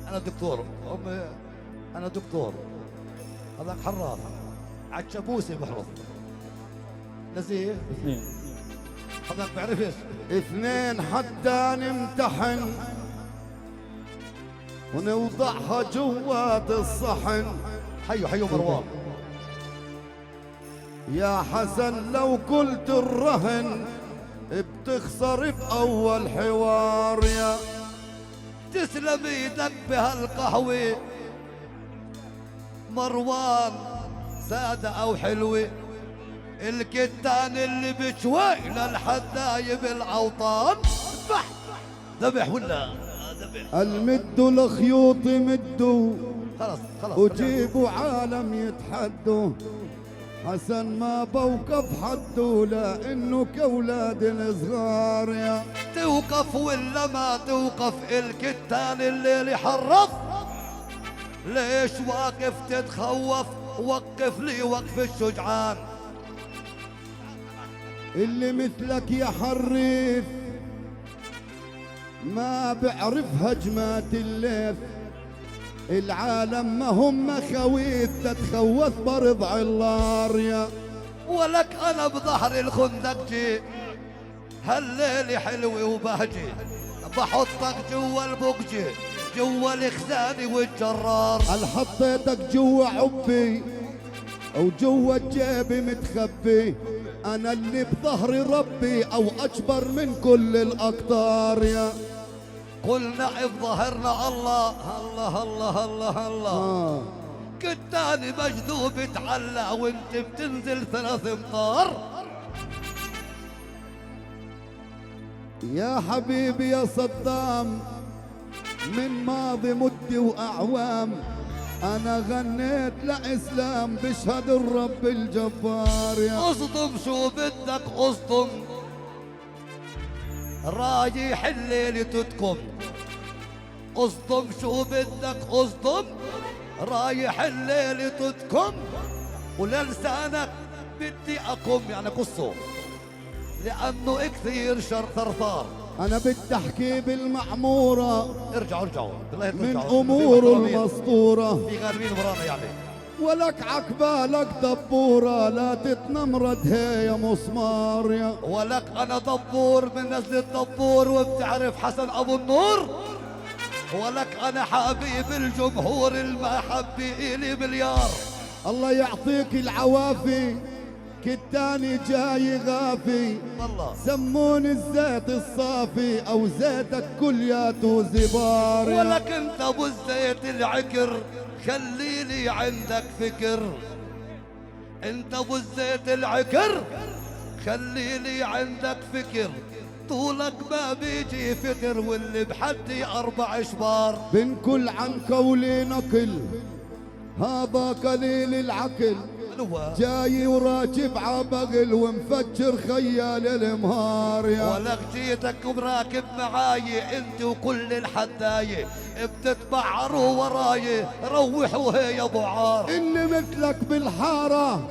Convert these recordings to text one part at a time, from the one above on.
انا دكتور امي، انا دكتور. هذاك حراث عالشابوسي بحرص. نزيه اثنين. هذاك بعرفش. اثنين حتى نمتحن ونوضعها جوات الصحن. حيو حيو مروان. يا حسن لو قلت الرهن بتخسر بأول حوار. يا تسلم ايدك بهالقهوة مروان، سادة او حلوة، الكتان اللي بشوي للحدايب الاوطان. ذبح ذبح ولا ذبح. المدوا الخيوط مدوا خلص خلص وجيبوا عالم يتحدوا. حسن ما بوقف حده لانه كاولاد الصغار. يا توقف ولا ما توقف الكتان الليل يحرف. ليش واقف تتخوف؟ وقف لي وقف الشجعان. اللي مثلك يا حريف ما بعرف هجمات الليث. العالم ما هم خويث تتخوث برضع النار. يا ولك انا بظهر الخندق هالليل حلوة وبهجة، بحطك جوا البقجة جوا الخزانة والجرار. هل حطيتك جوا عبي او جوا جيبي متخبي. انا اللي بظهري ربي او اكبر من كل الاقطار. يا قلنا بظهرنا الله الله الله الله الله. كتاني مجذوب تعلى وانت بتنزل 3 امتار. يا حبيبي يا صدام من ماضي مدة وأعوام أنا غنيت لإسلام بشهد الرب الجبار. يا اصطم شو بدك اصطم، رايح الليل تتكم. اصطم شو بدك اصطم، رايح الليل تتكم. وللسانك بدي اقم يعني قصه، لانه كثير شر ثرثار. أنا بدي أحكي بالمعمورة ارجعوا بالله من ترجعوا. أمور المسطورة. في غالبين ورانا يعني. ولك عقبالك دبورة لا تتنمرد هي يا مسمار. يا ولك انا دبور من نزل الدبور، وبتعرف حسن ابو النور. ولك انا حبيب الجمهور، المحبة الي مليار. الله يعطيك العوافي كتاني جاي غافي. والله سموني الزيت الصافي او زيتك كلياته زبار. يا ولك انت ابو الزيت العكر، خليلي عندك فكر. انت ابو الزيت العكر، خليلي عندك فكر. طولك ما بيجي فكر، واللي بحدي 4 اشبار. بنكل عن قولي نقل هذا قليل العقل. الو جاي وراكب عبقل ومفجر خيال الامهار. يا ولك جيتك وراكب معاي انت وكل الحداية، بتتبعروا وراي. روحوا هي ابو عار. اللي مثلك بالحارة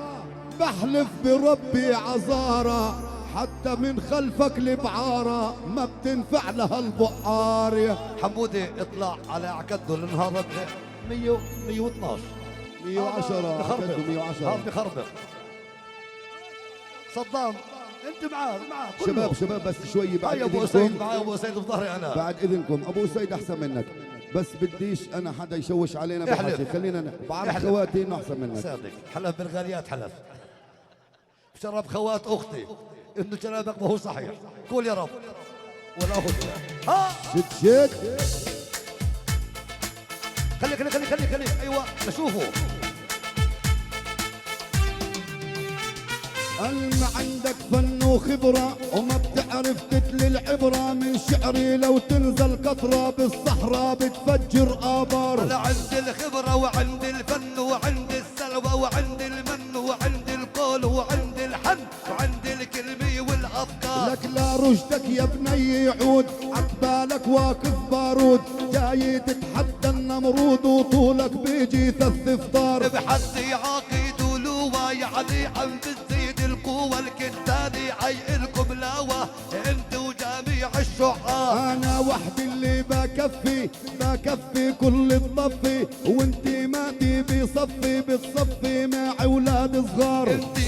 بحلف بربي عزارة، حتى من خلفك البعارة ما بتنفع لها البقار. يا حمودي اطلع على عكده لانها 100 112 110 بخربق. عكده 110. هذا بخربق. صدام انت معاه كله. شباب بس شوي بعد معي ابو سيد، اذنكم. معي ابو سيد بظهري انا. بعد اذنكم ابو سيد احسن منك، بس بديش انا حدا يشوش علينا بحكي. احلف. خلينا بعرف احلف. خواتي انه احسن منك. صادق حلف بالغاليات حلف. بشرب خوات اختي انه كلامك ما هو صحيح. قول يا رب ولا اخذ. ها شد خليك ايوه نشوفه. ما عندك فن وخبرة وما بتعرف تتلي العبرة. من شعري لو تنزل قطرة بالصحراء بتفجر آبار. انا عندي الخبرة وعندي الفن وعندي السلوى وعندي المن وعندي القول وعندي الحن وعندي الكلمة والافكار. لك لا رشدك يا بني يعود عقبالك واقف بارود. جاي تتحدى النمرود وطولك بيجي ثث فطار. بحدي عقيد ولوى يعني عم بتزيد القوة. الكتاني عيلكم لاوى انت وجميع الشعار. انا وحدي اللي بكفي كفي كل الضفي، وانت ما تبي صفي بتصفي مع اولاد صغار. انت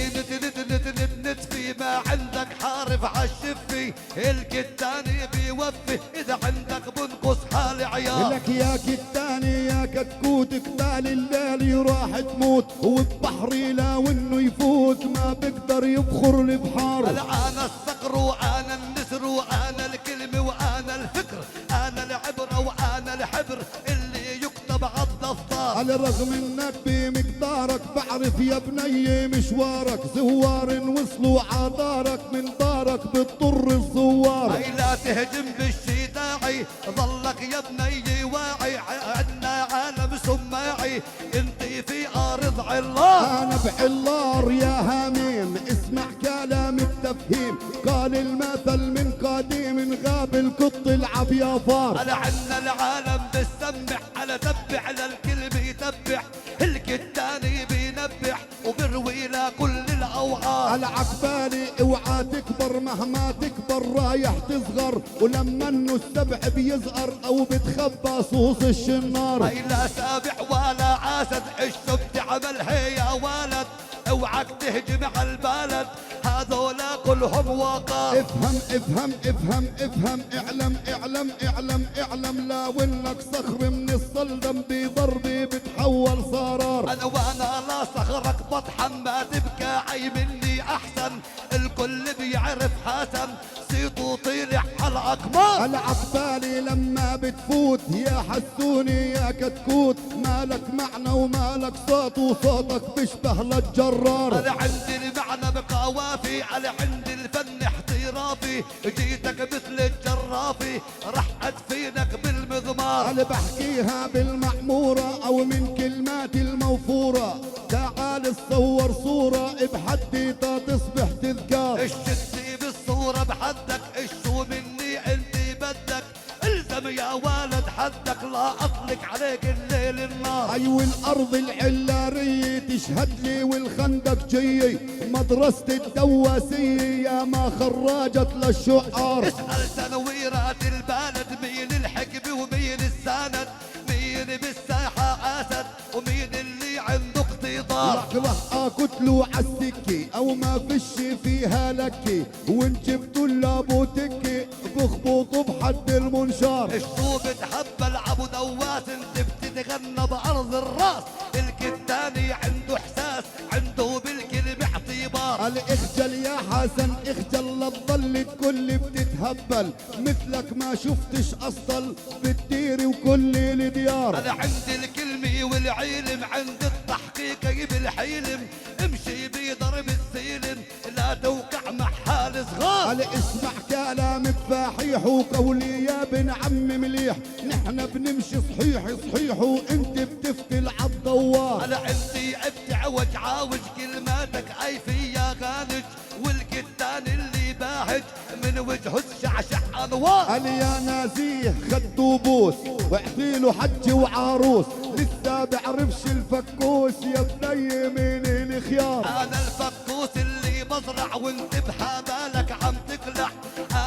نتفي ما عندك حارف عالشفي، الكتاني بيوفي اذا عندك بنقص حال عيار. لك يا كتاني يا كتكوت كتال الليل راح تموت، وبحري لو انه يفوت ما بقدر يبخر البحار. انا الصقر وانا النسر وانا الكلمه وانا الفكر، انا العبره وانا الحبر اللي يكتب عالدفتر. على الرغم انك بمقدارك بعرف يا بني مشوارك، زوار وصلوا عدارك من دارك بتضر الزوار. اي لا تهجم بالشي داعي ظلك يا بني واعي، عنا عالم سماعي انت في ارض علار. انا بعلار يا هميم اسمع كلام التفهيم، قال المثل من قديم غاب القط العب يا فار. على عنا العالم بتسمع على تبع للكلمة يتبع، الكتاني بينبح وبروي لكل الاوعار. على عقبالي اوعى تكبر مهما تكبر رايح تصغر، ولما انه السبع بيزقر او بتخبى صوص الشنار. اي لا سابع ولا عاسد الشب عملها يا ولد، اوعك تهجم على البلد هذولا كلهم وقار. افهم افهم افهم افهم اعلم اعلم اعلم اعلم لا ولك صخر من الصلدم بضربي بتحول صرار. انا وانا لا صخرك بطحن ما تبكى عي مني احسن، الكل بيعرف حسن صيته طلع على الاقمار. على عقبالي لما بتفوت يا حسوني يا كتكوت، مالك معنى ومالك صوت وصوتك بيشبه للجرار. انا عندي المعنى بقوافي، على عندي الفن احترافي، جيتك مثل الجرافي رح ادفينك بالمضمار. انا بحكيها بالمعمورة او من كلماتي الموفورة، تعال تصور صورة بحديتها تصبح تذكار. الشتي بالصورة بحدك الشو مني انت بدك، الزم يا ولد حدك لا اطلق عليك الليل النار. ايوه الارض العلارية تشهد لي والخندق جيي، مدرسة الدواسية يا ما خراجت للشعار. اسأل تنويرات البلد مين الحكم ومين السند، مين بالساحة اسد ومين اللي عنده اقتدار. راح اقتلوا عالسكي او ما فيش فيها لكي، وان جبتوا لابو تكي بخبطوا بحد المنشار. الشو بتهبل عبو دواس انت بتتغنى بارض الراس، الكتاني عنده احساس عنده بالكلمة اعتبار. قال اخجل يا حسن اخجل لا تضل الكل بتتهبل، مثلك ما شفتش اصل بالدير وكل الديار. انا عندي الكلمة والعلم عند التحقيق يجيب الحلم، امشي بضرب السلم لا توقع مع حال صغار. قال اسمع كلام بفاحيح وقولي يا بن عم مليح، نحن بنمشي صحيح صحيح وانت بتفتل عالدوار. انا عندي ابتعوج عاوج كلماتك اي فيا غانج، والكتان اللي باهج من وجهه الشعشع انوار. قال يا نازيه خدوا بوس واعطيله حج وعروس، لسه بعرفش الفكوس يا بني من الخيار. انا الفكوس اللي بزرع وانت بحبالك عم تقلع،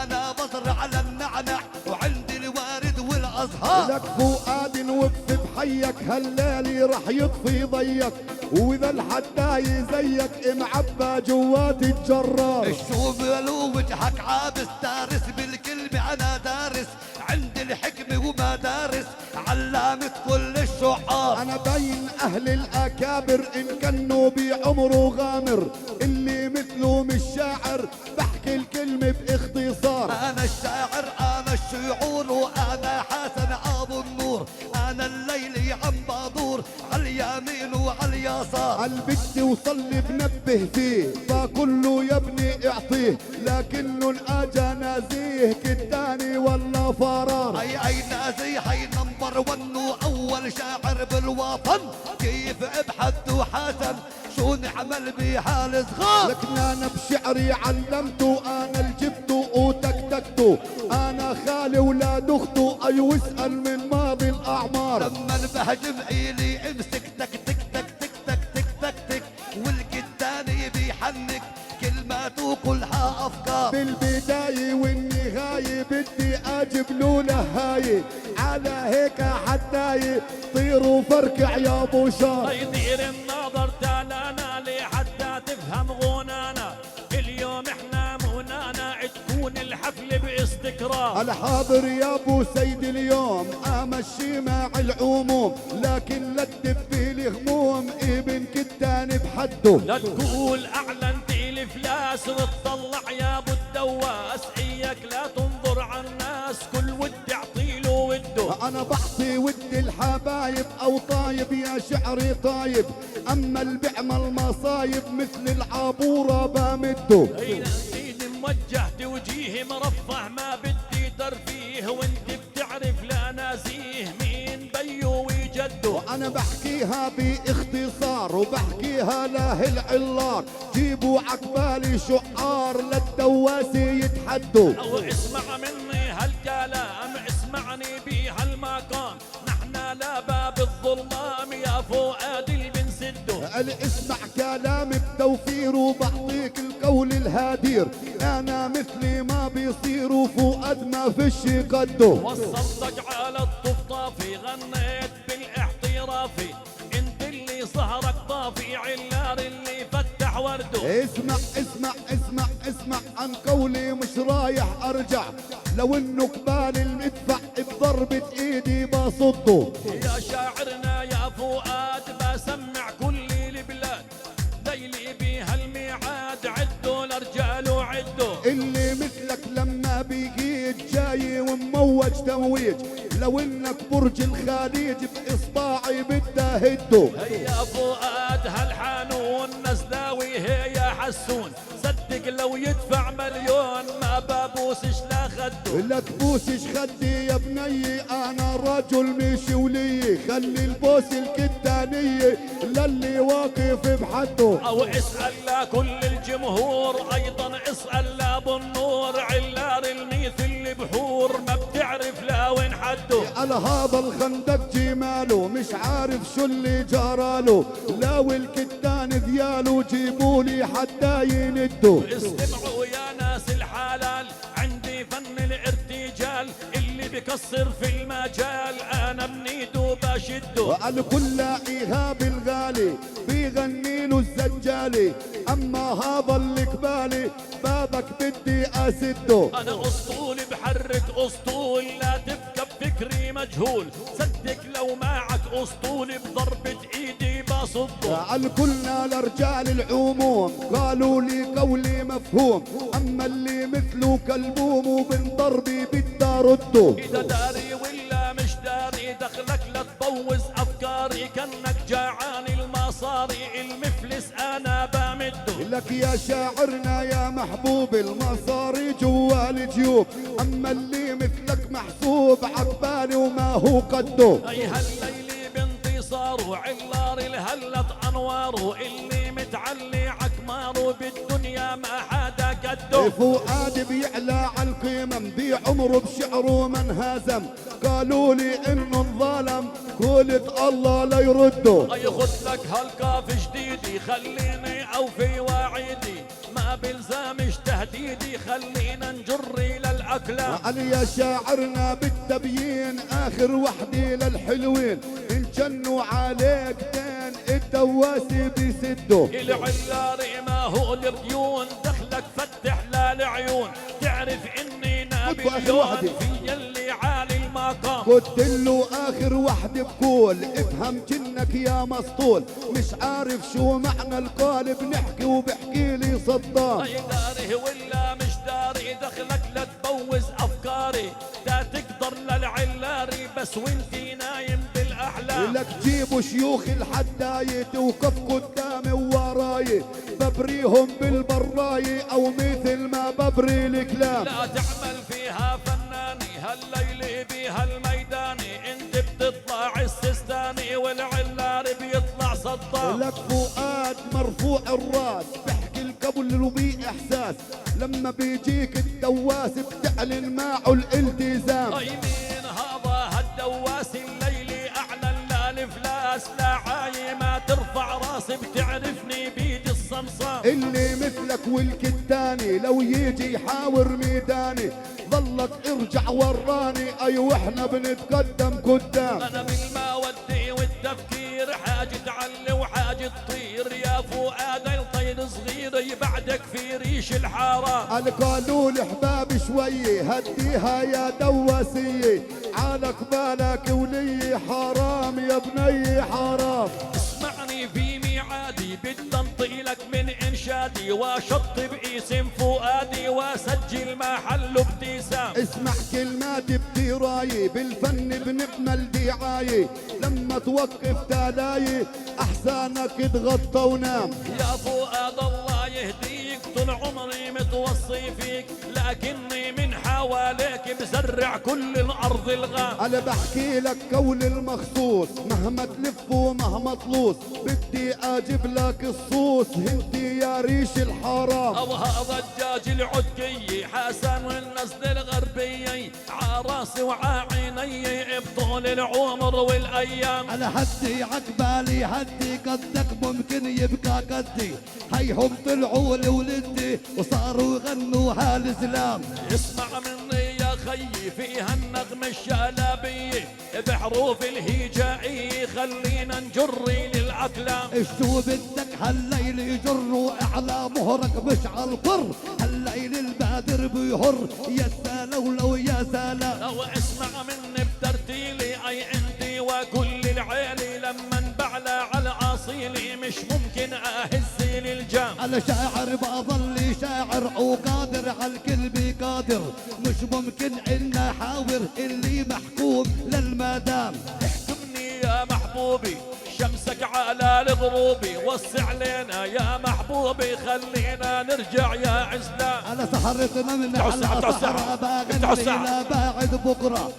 انا بزرع على النعنع وعندي الوارد والازهار. لك فؤاد وقف بحيك هالليلي رح يطفي ضيك، واذا الحداي زيك معبى جوات الجرار. الشوف له وجهك عابس دارس بالكلمة انا دارس، عندي الحكمة ومدارس علامة كل الشعار. انا بين اهل الاكابر ان كانوا بعمره غامر، اللي مثله مش شاعر بحكي الكلمة باختصار. انا الشاعر انا الشعور وانا حسن ابو النور، انا الليل عم بدور على اليمين وعلى اليسار. البت وصلي بنبه فيه فكله يا ابني اعطيه، لكنه الاجا نازيه كتاني ولا فرار. اي نازي هي نمبر 1 واول شاعر بالوطن، كيف ابحث وحسن شو نعمل بحال صغار. لكن انا بشعري علمته انا اللي جبته وتكتكته، انا خالي ولاد اخته اي واسال من ماضي الاعمار. لما بهجم عيلي امسك تك تك تك تك تك تك تك تك، والكتاني بيحنك كلماته كلها افكار. بالبداية والنهاية بدي اجي جبلوا لهاي على هيك حداي طير وفركع يا ابو شار. يطير النظر تالانا لي حتى تفهم غنانا، اليوم احنا منانا تكون الحفل باستقرار. الحاضر يا ابو سيد اليوم امشي مع العموم، لكن لا تدبي لي هموم ابن كدان بحده. لا تقول اعلنت الافلاس وتطلع يا ابو الدواس، اياك لا تنظر على الناس كل ود اعطيله وده. انا بعطي ودي الحبايب او طايب يا شعري طايب، اما اللي بيعمل مصايب مثل العبوره بمده. اين ايدي موجه توجيه مرفه ما بدي ترفيه، وانت بتعرف لا نازيه مين بيو وجده. وانا بحكيها باختصار وبحكيها له العلار، جيبوا عقبالي شعار للدواسي يتحدوا. او اسمع مني هالكلام اسمعني بهالمكان، نحنا لا باب الظلام يا فؤاد اللي بنسده. اسمع كلامي بتوفير وبعطيك القول الهادير، انا مثلي ما بيصير وفؤاد ما فيش قده. وصلتك على الطفطافي غنيت بالاحترافي، انت اللي سهرك طافي علار اللي فتح ورده. اسمع اسمع اسمع اسمع عن قولي مش رايح ارجع، لو انه قبال المدفع بضربة ايدي بصده. يا شاعرنا يا فؤاد بسمع كل البلاد، ليلي بهالميعاد عدوا الرجال وعدوا. اللي مثلك لما بيجيت جاي وموج تمويج، لو انك برج الخليج باصبعي بده هده. هيا فؤاد هالحانون نزلاوي هي يا حسون، صدق لو يدفع مليون ما ببوسش لا خده. لك بوسش خدي يا بني انا رجل مش ولي، خلي البوس الكتانية للي واقف بحده. او اسأل لكل الجمهور ايضا اسأل لابو النور، علار الميثل بحور ما بتعرف لا وين حده. على هذا الخندق جماله مش عارف شو اللي جراله، لاوي الكتان ذياله جيبولي حتى يندوا. استمعوا يا ناس الحلال عندي فن الارتجال، اللي بكسر في المجال انا بنيده بشده. الكل ايهاب الغالي بيغني له الزجالي، اما هذا اللي قبالي بابك بدي اسده. انا اسطول بحرك اسطول لا تبكى بفكري مجهول، صدق لو معك اسطول بضربة ايدي بصده. الكلنا لرجال العموم قالوا لي قولي مفهوم، اما اللي مثله كالبوم وبن ضربي بدي رده. اذا داري ولا مش داري دخلك لا تبوظ افكاري، كانك جاعان المصاري المفلس انا بمده. لك يا شاعرنا يا محبوب المصاري جوا الجيوب، اما اللي مثلك محسوب عقبالي وما هو قده. اي هالليلي بانتصاره علار الهلت انواره، اللي متعلي عكماره بالدنيا ما حدا قده. فؤاد بيعلى على القمم بعمره بشعره ما انهزم، قالوا لي انه انظلم قلت الله لا يرده. اي خد لك هالقاف جديدي خليني اوفي وعيدي، ما بلزامش تهديدي خلينا نجر للاكلام. علي يا شاعرنا بالتبيين اخر وحدي للحلوين، ان جنوا عليك دين الدواسي بيسدوا. العلاري ما هو الريون دخلك فتح للعيون، تعرف اني نابليون في يلي عالي المقام. قلت له اخر وحد بقول افهم جنك يا مسطول، مش عارف شو معنى القول بنحكي وبحكي لي صدام. اي داري ولا مش داري دخلك لا تبوظ افكاري، لا تقدر للعلاري بس وانتي نايم بالاحلام. لك جيبوا شيوخ الحداية توقف قدامي ووراي، ببريهم بالبراية او مثل ما ببري الكلام. لا تعمل فيها فناني هالليلي بهالميداني، انت بتطلع السستاني والعلار بيطلع صدام. لك فؤاد مرفوع الراس بحكي القبل وبي احساس، لما بيجيك الدواس بتعلن معه الالتزام. اي مين هذا هالدواس الليلي اعلن لا الافلاس، لا عاي ما ترفع راسي بتعرفني بيد الصمصام. اللي مثلك والكتاني لو يجي يحاور ميداني ظلك ارجع وراني. ايوه احنا بنتقدم قدام. انا بالمودة والتفكير حاجة تعلي وحاجة تطير يا فؤاد الطير صغير بعدك في ريش الحارة. قالوا الاحباب شوي هديها يا دواسية عالك بالك ولي حرام يا بني حرام. اسمعني في ميعادي بدي انطيلك من انشادي واشطب اسم فؤادي واسجل محل ابتسام. اسمع كلمات بدراية بالفن بنعمل دعاية لما توقف تلاي احسانك تغطى ونام. يا فؤاد الله يهديك طول عمري متوصي فيك لكني من حواليك بزرع كل الارض الغام. انا بحكي لك قول المخصوص مهما تلف ومهما تلوص بدي اجيب لك الصوص انتي يا ريش الحرام. او هذا الدجاج العدكي حسن والنسل الغربي عراسي وعيني بطول العمر والايام. على حدي عقبالي حدي قدك ممكن يبقى قدي هيهم طلعوا لولدي وصاروا يغنوا هالزلام. اسمع مني يا خيي فيها النغمة الشلابية بحروف الهجائية خلينا نجري للأكلام. شو بدك هالليل يجروا اعلى مهرك مش عالقر هالليل البادر بيهر يا سلام لو يا سلام. لو اسمع مني بترتيلي اي عندي وكل العيلي لما بعلى على اصيلي مش ممكن اهز للجام. على شاعر بظل شاعر وقادر عالكل قادر مش ممكن ان احاور اللي محكوم للمدام. احكمني يا محبوبي شمسك على الغروب وسع لنا يا محبوبي خلينا نرجع يا عزلان. على سهرتنا من على سهرة باغني لا باعد بكرة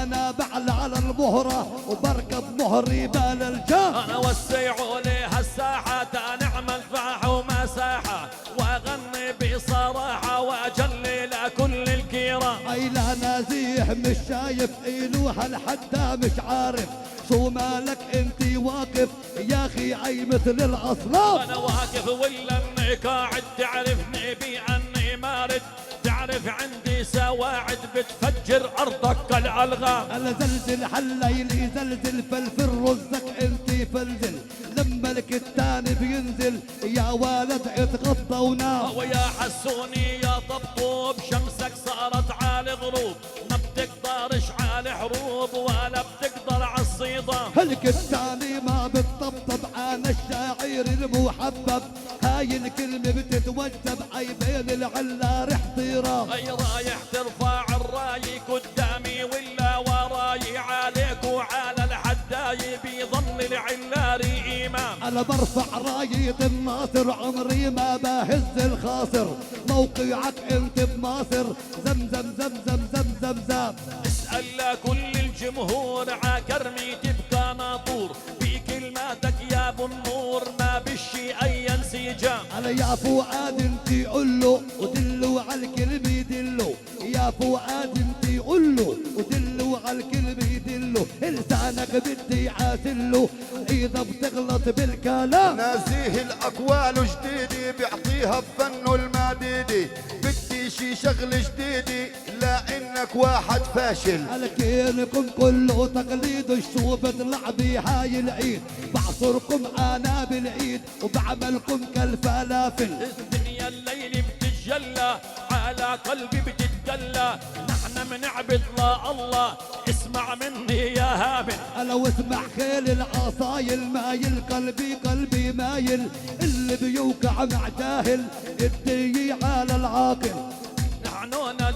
انا بعلى على المهرة وبركب مهري بال الجام. انا وسعوا لي هالساحة نعمل فاحة ومساحة واغني بصراحة واجلي لكل الكرام. اي لا نازيح مش شايف ايلوها لحتى مش عارف شو مالك انتي واقف يا اخي اي مثل الاصنام. انا واقف ولا اني قاعد تعرفني باني مارد تعرف عندي سواعد بتفجر ارضك كالالغام. انا زلزل حليلي زلزل فلفل رزك انتي فلزل لما الكتان بينزل يا ولد اتغطى ونام. ويا حسوني يا طبطوب شمسك صارت عالي غروب ما بتقدرش عالي حروب ولا بتقدر عالصيدام. الكتاني ما بتطبطب انا الشاعر المحبب هاي الكلمة بتتوجب اي بين العلا رح طيران. اي رايح ترفع الراي قدامي ولا وراي عليك وعلى الحداي بيظل العلاري امام. انا برفع راية الناصر عمري ما بهز الخاصر موقعك انت بماصر زمزم زمزم زمزم زم. اسأل لكل الجمهور عكرمي تبقى ناطور بكلماتك يا ابو النور ما بشي اي انسجام. انا يا فؤاد انتي قله ودلوا على الكلمة يدلوا يا فؤاد انتي قله ودلوا على الكلمة يدلوا لسانك بدي عاسله اذا بتغلط بالكلام. نازيه الاقوال جديدة بيعطيها بفنه المديدي بدي شي شغل جديدي لا انك واحد فاشل. على كينكم كله تقليد شو بطلع بهاي العيد بعصركم انا بالعيد وبعملكم كالفلافل. الدنيا الليل بتتجلى على قلبي بتتجلى نحن منعبد لا الله اسمع مني يا هابل. انا واسمع خيل العصايل مايل قلبي مايل اللي بيوقع مع جاهل الدي على العاقل. نحن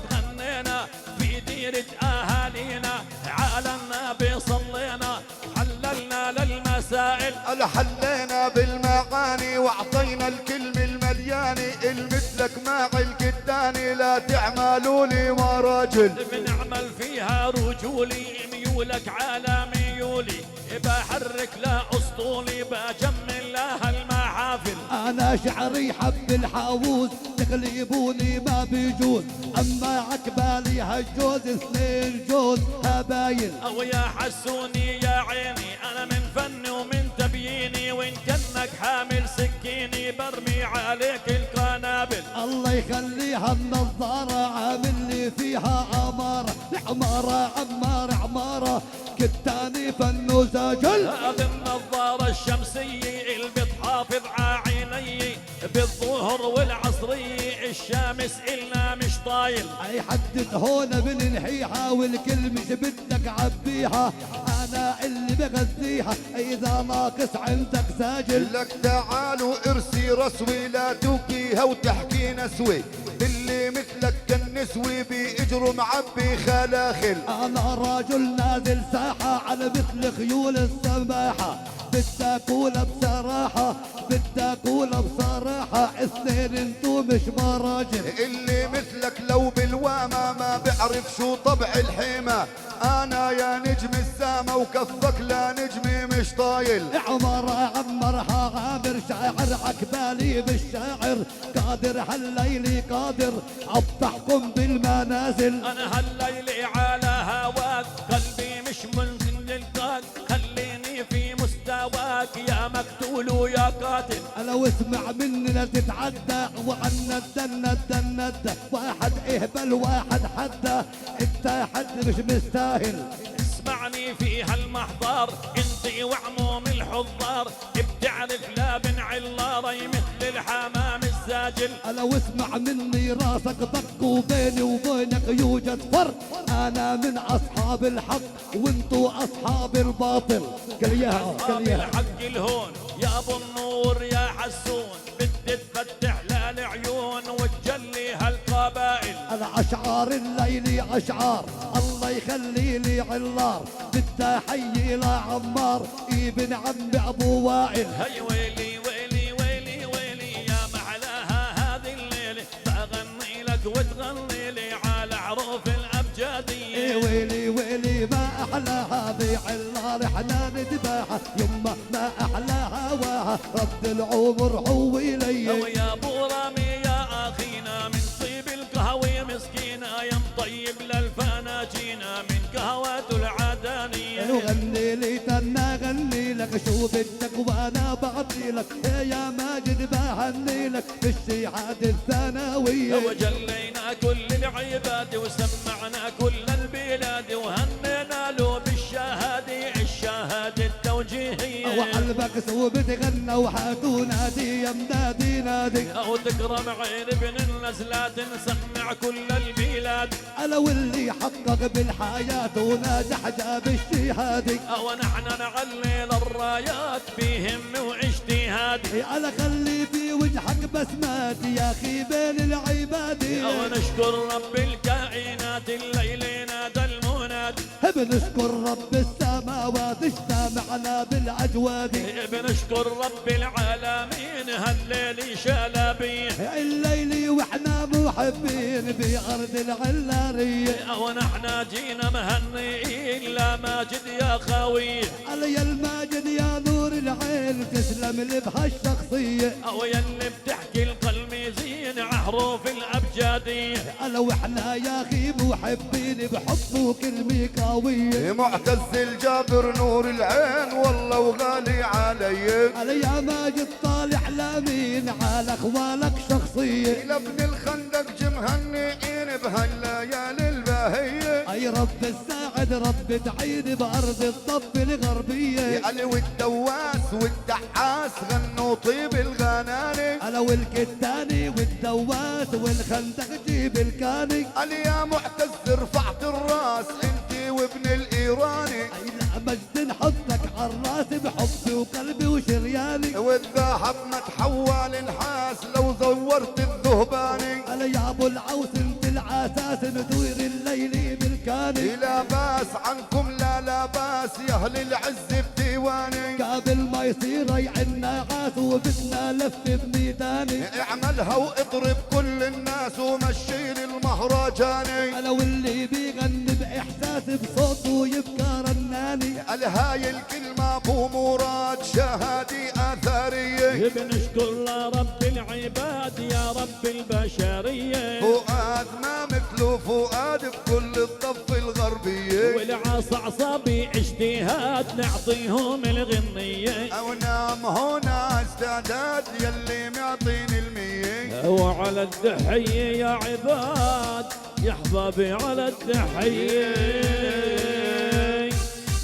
تغنينا في ديرة اهالينا على النبي صلينا حللنا للمسائل. ألا حلينا بالمعاني واعطينا الكلمة المليانة المثلك مع الكتاني لا تعملوا لي مراجل. بنعمل فيها رجولي ميولك على ميولي بحرك لا اسطولي بجمل لها المحافل. انا شعري حب الحاووز تغلبوني ما بيجوز اما عقبالي هالجوز اثنين جوز هبايل. او يا حسوني يا عيني انا من فني ومن تبييني وان كانك حامل سكيني يرمي عليك القنابل. الله يخليها النظارة عامل لي فيها عمارة، عمارة عمارة عمارة كتاني فن سجل. هذه النظارة الشمسية اللي بتحافظ ععيني بالظهر والعصرية، الشمس إلنا مش طايل. اي حدد هون بننحيها والكلمة بدك عبيها، انا اللي بغذيها اذا ناقص عندك ساجل. لك تعالوا ارسي رسوي لا توكيها وتحكي نسوي، اللي مثلك كالنسوي بإجره معبي خلاخل. انا راجل نازل ساحة على مثل خيول السماحة، بدي اقولها بصراحة بدي اقولها بصراحة، اثنين انتو مش مراجل. اللي مثلك لو بالوامة ما بيعرف شو طبع الحيمة، انا يا نجم السما وكفك لا نجمي مش طايل. عمر عمرها عامر شاعر عكبالي بالشاعر، قادر هالليلي قادر عبتحكم بالمنازل. انا هالليلي على هواك قلبي مش ممكن للقاك، خليني في مستواك يا مقتول ويا قاتل. انا واسمع مني لا تتعدى وعنا الدن واحد اهبل واحد حدى، انت حد مش مستاهل. اسمعني في هالمحضار انت وعموم الحضار، بتعرف لا بن علاري مثل الحمام الزاجل. انا واسمع مني راسك ضق وبيني وبينك يوجد فرق، انا من اصحاب الحق وانتو اصحاب الباطل. كليها اصحاب الحق الهون يا ابو النور يا حسون، بدي تفتح للعيون وتجلي هالقبائل. انا اشعار الليل اشعار الله يخلي لي علار، بدي احيي لعمار ابن عم ابو وائل. هي ويلي ويلي ويلي ويلي يا محلاها هذه الليله، بغني لك وتغني لي على عروف الابجديه. ويلي ويلي ما احلاها بعلار احنا نذبحها، يما ما احلى هواها رد العمر هو لي. ويا ابو رامي يا اخينا من طيب القهوه مسكينه، يا مطيب للفناجينا من قهوات العدانيه. وغني لي تنا غني لك شو بدك وانا بعطي لك، يا ماجد بهني لك بالشهاده الثانويه. وجلينا كل العباد وسمعنا كل البلاد، وهنينا له بالشهاده الشهاده التوجيهيه. وقلبك سو بتغنى وحاتو نادي يا منادي نادي، او تكرم عين ابن النزلات نسمع كل البلاد. انا واللي حقق بالحياه وناجح جاب الشهاده، او نحن نعلي للرايات بهم واجتهاد. انا خلي في وجهك بسمات يا اخي بين العباد. او نشكر رب الكائنات الليل نادى المناد، بنشكر رب السماوات اجتمعنا بالاجواد. بنشكر رب العالمين هالليل شلبيه. الليل واحنا محبين بارض العلاريه، ونحن جينا مهنئين لا ماجد يا خوي. علي الماجد يا نور العين تسلم لي بهالشخصيه، او يلي بتحكي القلميزين عحروف الابجديه. انا واحنا يا اخي محبين بحب كلمه قويه. معتز الجابر نور العين والله وغالي علي، علي يا ماجد طالع لمين على اخوالك شخصيه. لابن الخندق جمهنئين بهالليالي الباهيه، اي رب الساعد رب تعيد بارض الضب الغربيه. يعني والدواس والدحاس غنوا طيب الغناني، انا والكتاني والدواس والخندق جيب الكاني. قال يا معتز رفعت الراس انت وابن الايراني، اي لا مجد نحطك عالراس بحبي وقلبي وشرياني. والذهب ما تحول نحاس لو زورت الذهباني، انا يا ابو العوس انت العساس ندور الليل بالكاني. لا باس عنكم لا باس يا اهل العز بديواني، قبل ما يصير يعنا عاس وبدنا لف بميداني. اعملها واضرب كل الناس ومشي المهرجاني. انا واللي بيغني باحساس بصوته يبقى رناني. قال هاي الكلمة ابو مراد شهادي اثرية، بنشكر رب العباد يا رب البشرية. فؤاد ما مثله فؤاد بكل الضفة الغربية، والعصعصة باجتهاد هات نعطيهم الغنية، او نام هنا استعداد يلي معطيني المية. وعلى الدحية يا عباد يا احبابي على الدحية.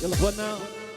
يلا اخوانا